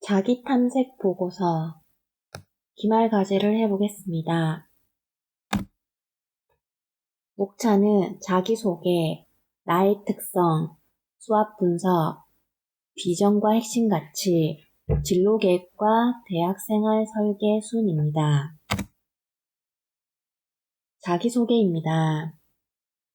자기 탐색 보고서 기말 과제를 해보겠습니다. 목차는 자기소개, 나의 특성, 수학 분석, 비전과 핵심 가치, 진로 계획과 대학생활 설계 순입니다. 자기소개입니다.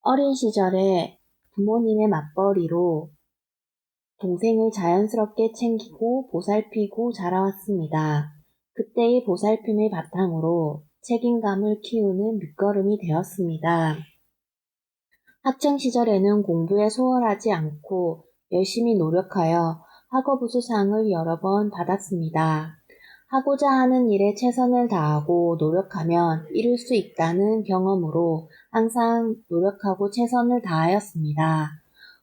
어린 시절에 부모님의 맞벌이로 동생을 자연스럽게 챙기고 보살피고 자라왔습니다. 그때의 보살핌을 바탕으로 책임감을 키우는 밑거름이 되었습니다. 학창 시절에는 공부에 소홀하지 않고 열심히 노력하여 학업 우수상을 여러 번 받았습니다. 하고자 하는 일에 최선을 다하고 노력하면 이룰 수 있다는 경험으로 항상 노력하고 최선을 다하였습니다.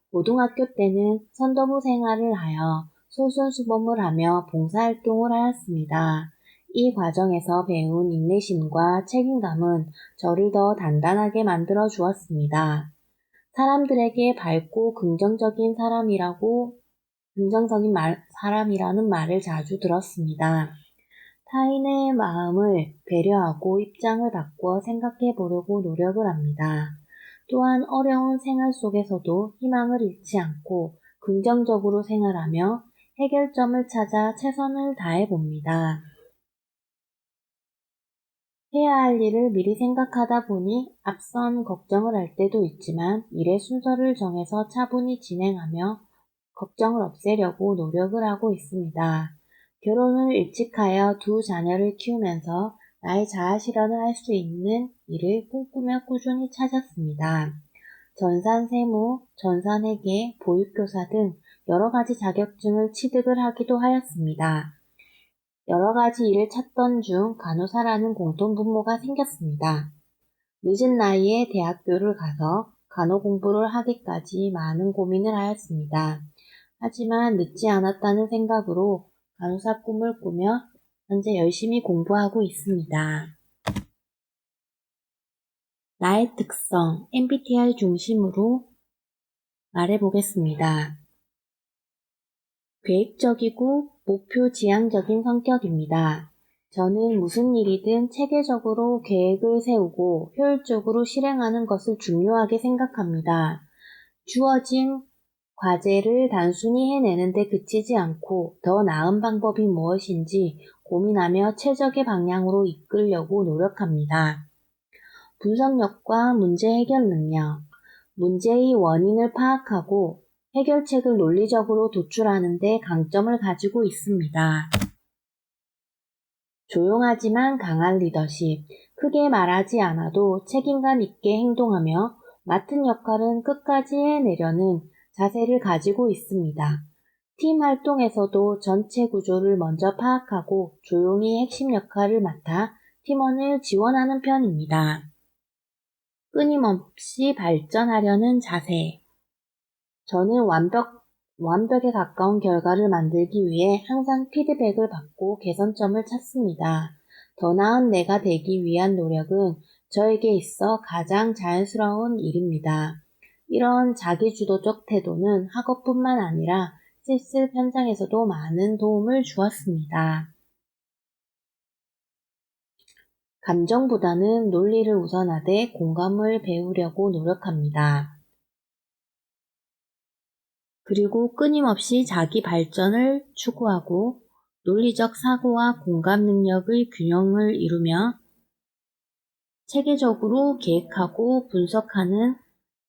고등학교 때는 선도부 생활을 하여 솔선수범을 하며 봉사활동을 하였습니다. 이 과정에서 배운 인내심과 책임감은 저를 더 단단하게 만들어 주었습니다. 사람들에게 밝고 긍정적인 사람이라는 말을 자주 들었습니다. 타인의 마음을 배려하고 입장을 바꾸어 생각해 보려고 노력을 합니다. 또한 어려운 생활 속에서도 희망을 잃지 않고 긍정적으로 생활하며 해결점을 찾아 최선을 다해 봅니다. 해야 할 일을 미리 생각하다 보니 앞선 걱정을 할 때도 있지만 일의 순서를 정해서 차분히 진행하며 걱정을 없애려고 노력을 하고 있습니다. 결혼을 일찍 하여 두 자녀를 키우면서 나의 자아 실현을 할 수 있는 일을 꿈꾸며 꾸준히 찾았습니다. 전산세무, 전산회계, 보육교사 등 여러 가지 자격증을 취득을 하기도 하였습니다. 여러 가지 일을 찾던 중 간호사라는 공통분모가 생겼습니다. 늦은 나이에 대학교를 가서 간호 공부를 하기까지 많은 고민을 하였습니다. 하지만 늦지 않았다는 생각으로 간호사 꿈을 꾸며 현재 열심히 공부하고 있습니다. 나의 특성, MBTI 중심으로 말해보겠습니다. 계획적이고 목표 지향적인 성격입니다. 저는 무슨 일이든 체계적으로 계획을 세우고 효율적으로 실행하는 것을 중요하게 생각합니다. 주어진 과제를 단순히 해내는 데 그치지 않고 더 나은 방법이 무엇인지 고민하며 최적의 방향으로 이끌려고 노력합니다. 분석력과 문제 해결 능력, 문제의 원인을 파악하고 해결책을 논리적으로 도출하는 데 강점을 가지고 있습니다. 조용하지만 강한 리더십, 크게 말하지 않아도 책임감 있게 행동하며 맡은 역할은 끝까지 해내려는 자세를 가지고 있습니다. 팀 활동에서도 전체 구조를 먼저 파악하고 조용히 핵심 역할을 맡아 팀원을 지원하는 편입니다. 끊임없이 발전하려는 자세. 저는 완벽에 가까운 결과를 만들기 위해 항상 피드백을 받고 개선점을 찾습니다. 더 나은 내가 되기 위한 노력은 저에게 있어 가장 자연스러운 일입니다. 이런 자기주도적 태도는 학업뿐만 아니라 실습 현장에서도 많은 도움을 주었습니다. 감정보다는 논리를 우선하되 공감을 배우려고 노력합니다. 그리고 끊임없이 자기 발전을 추구하고 논리적 사고와 공감 능력의 균형을 이루며 체계적으로 계획하고 분석하는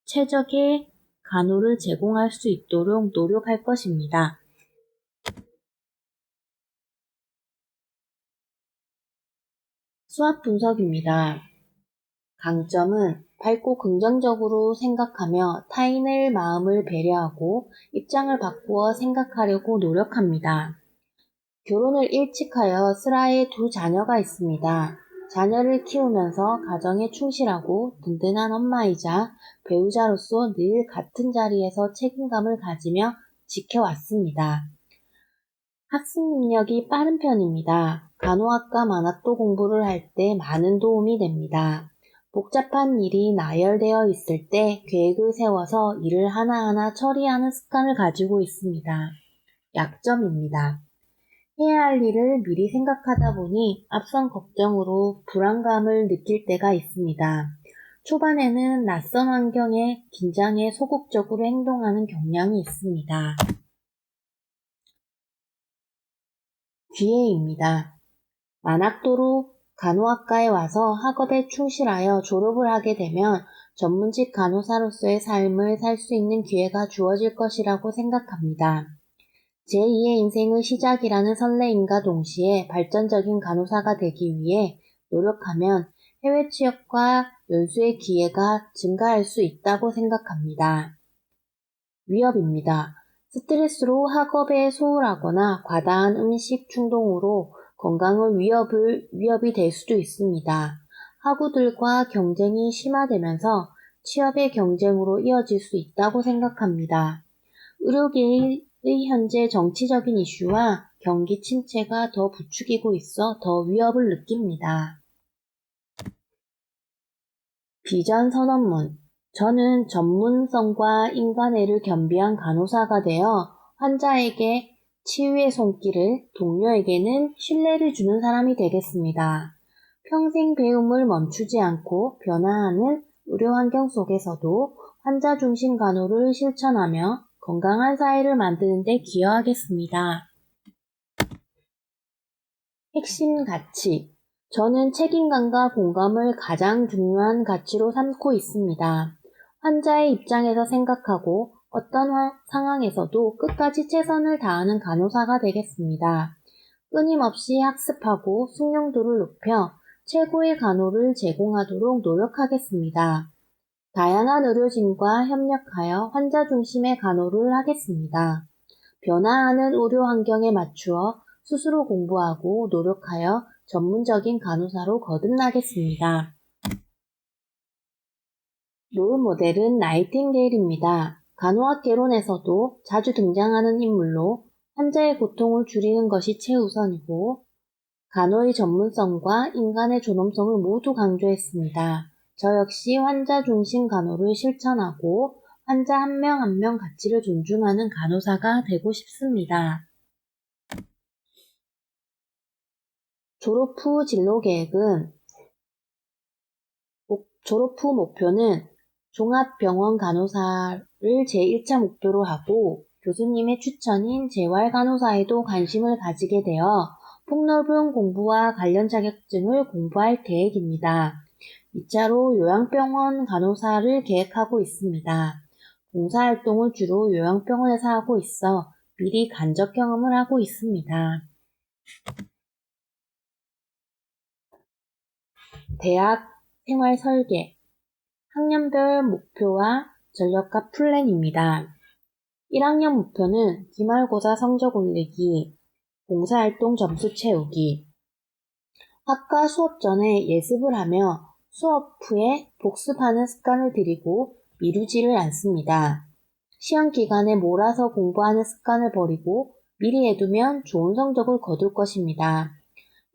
최적의 간호를 제공할 수 있도록 노력할 것입니다. 수학 분석입니다. 강점은 밝고 긍정적으로 생각하며 타인의 마음을 배려하고 입장을 바꾸어 생각하려고 노력합니다. 결혼을 일찍 하여 슬하에 두 자녀가 있습니다. 자녀를 키우면서 가정에 충실하고 든든한 엄마이자 배우자로서 늘 같은 자리에서 책임감을 가지며 지켜왔습니다. 학습 능력이 빠른 편입니다. 간호학과 만학도 공부를 할 때 많은 도움이 됩니다. 복잡한 일이 나열되어 있을 때 계획을 세워서 일을 하나하나 처리하는 습관을 가지고 있습니다. 약점입니다. 해야 할 일을 미리 생각하다 보니 앞선 걱정으로 불안감을 느낄 때가 있습니다. 초반에는 낯선 환경에 긴장해 소극적으로 행동하는 경향이 있습니다. 기회입니다. 만학도로 간호학과에 와서 학업에 충실하여 졸업을 하게 되면 전문직 간호사로서의 삶을 살 수 있는 기회가 주어질 것이라고 생각합니다. 제2의 인생의 시작이라는 설레임과 동시에 발전적인 간호사가 되기 위해 노력하면 해외 취업과 연수의 기회가 증가할 수 있다고 생각합니다. 위협입니다. 스트레스로 학업에 소홀하거나 과다한 음식 충동으로 건강의 위협이 될 수도 있습니다. 학우들과 경쟁이 심화되면서 취업의 경쟁으로 이어질 수 있다고 생각합니다. 의료계의 현재 정치적인 이슈와 경기 침체가 더 부추기고 있어 더 위협을 느낍니다. 비전 선언문. 저는 전문성과 인간애를 겸비한 간호사가 되어 환자에게 치유의 손길을, 동료에게는 신뢰를 주는 사람이 되겠습니다. 평생 배움을 멈추지 않고 변화하는 의료 환경 속에서도 환자 중심 간호를 실천하며 건강한 사회를 만드는 데 기여하겠습니다. 핵심 가치. 저는 책임감과 공감을 가장 중요한 가치로 삼고 있습니다. 환자의 입장에서 생각하고 어떤 상황에서도 끝까지 최선을 다하는 간호사가 되겠습니다. 끊임없이 학습하고 숙련도를 높여 최고의 간호를 제공하도록 노력하겠습니다. 다양한 의료진과 협력하여 환자 중심의 간호를 하겠습니다. 변화하는 의료 환경에 맞추어 스스로 공부하고 노력하여 전문적인 간호사로 거듭나겠습니다. 롤모델은 나이팅게일입니다. 간호학 개론에서도 자주 등장하는 인물로 환자의 고통을 줄이는 것이 최우선이고 간호의 전문성과 인간의 존엄성을 모두 강조했습니다. 저 역시 환자 중심 간호를 실천하고 환자 한 명 한 명 가치를 존중하는 간호사가 되고 싶습니다. 졸업 후 진로 계획은 졸업 후 목표는 종합병원 간호사를 제1차 목표로 하고 교수님의 추천인 재활간호사에도 관심을 가지게 되어 폭넓은 공부와 관련 자격증을 공부할 계획입니다. 2차로 요양병원 간호사를 계획하고 있습니다. 봉사활동을 주로 요양병원에서 하고 있어 미리 간접 경험을 하고 있습니다. 대학 생활 설계, 학년별 목표와 전력과 플랜입니다. 1학년 목표는 기말고사 성적 올리기, 봉사활동 점수 채우기. 학과 수업 전에 예습을 하며 수업 후에 복습하는 습관을 들이고 미루지를 않습니다. 시험 기간에 몰아서 공부하는 습관을 버리고 미리 해두면 좋은 성적을 거둘 것입니다.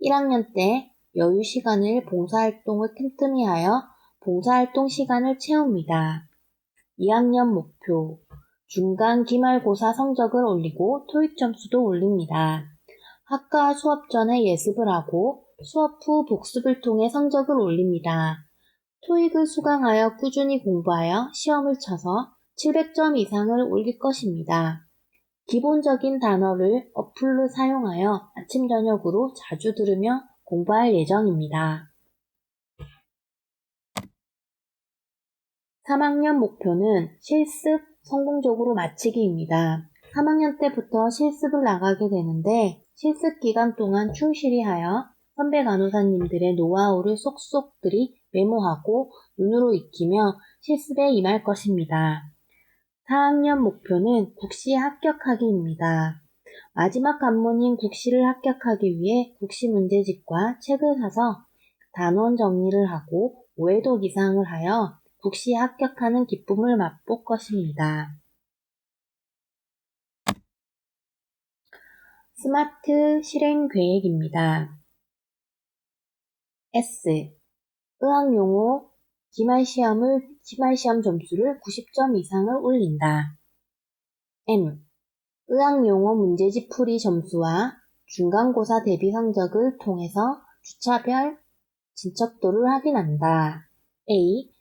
1학년 때 여유 시간을 봉사활동을 틈틈이 하여 봉사활동 시간을 채웁니다. 2학년 목표. 중간 기말고사 성적을 올리고 토익 점수도 올립니다. 학과 수업 전에 예습을 하고 수업 후 복습을 통해 성적을 올립니다. 토익을 수강하여 꾸준히 공부하여 시험을 쳐서 700점 이상을 올릴 것입니다. 기본적인 단어를 어플로 사용하여 아침 저녁으로 자주 들으며 공부할 예정입니다. 3학년 목표는 실습 성공적으로 마치기입니다. 3학년 때부터 실습을 나가게 되는데 실습 기간 동안 충실히 하여 선배 간호사님들의 노하우를 쏙쏙들이 메모하고 눈으로 익히며 실습에 임할 것입니다. 4학년 목표는 국시 합격하기입니다. 마지막 관문인 국시를 합격하기 위해 국시 문제집과 책을 사서 단원 정리를 하고 5회독 이상을 하여 국시에 합격하는 기쁨을 맛볼 것입니다. 스마트 실행 계획입니다. S. 의학용어 기말시험 점수를 90점 이상을 올린다. M. 의학용어 문제집 풀이 점수와 중간고사 대비 성적을 통해서 주차별 진척도를 확인한다. A.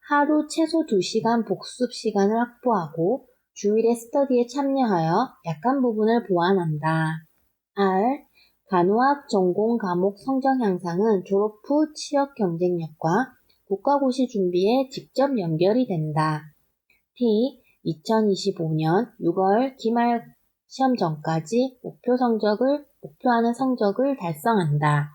하루 최소 2시간 복습 시간을 확보하고 주일에 스터디에 참여하여 약한 부분을 보완한다. R. 간호학 전공 과목 성적 향상은 졸업 후 취업 경쟁력과 국가고시 준비에 직접 연결이 된다. T. 2025년 6월 기말 시험 전까지 목표하는 성적을 달성한다.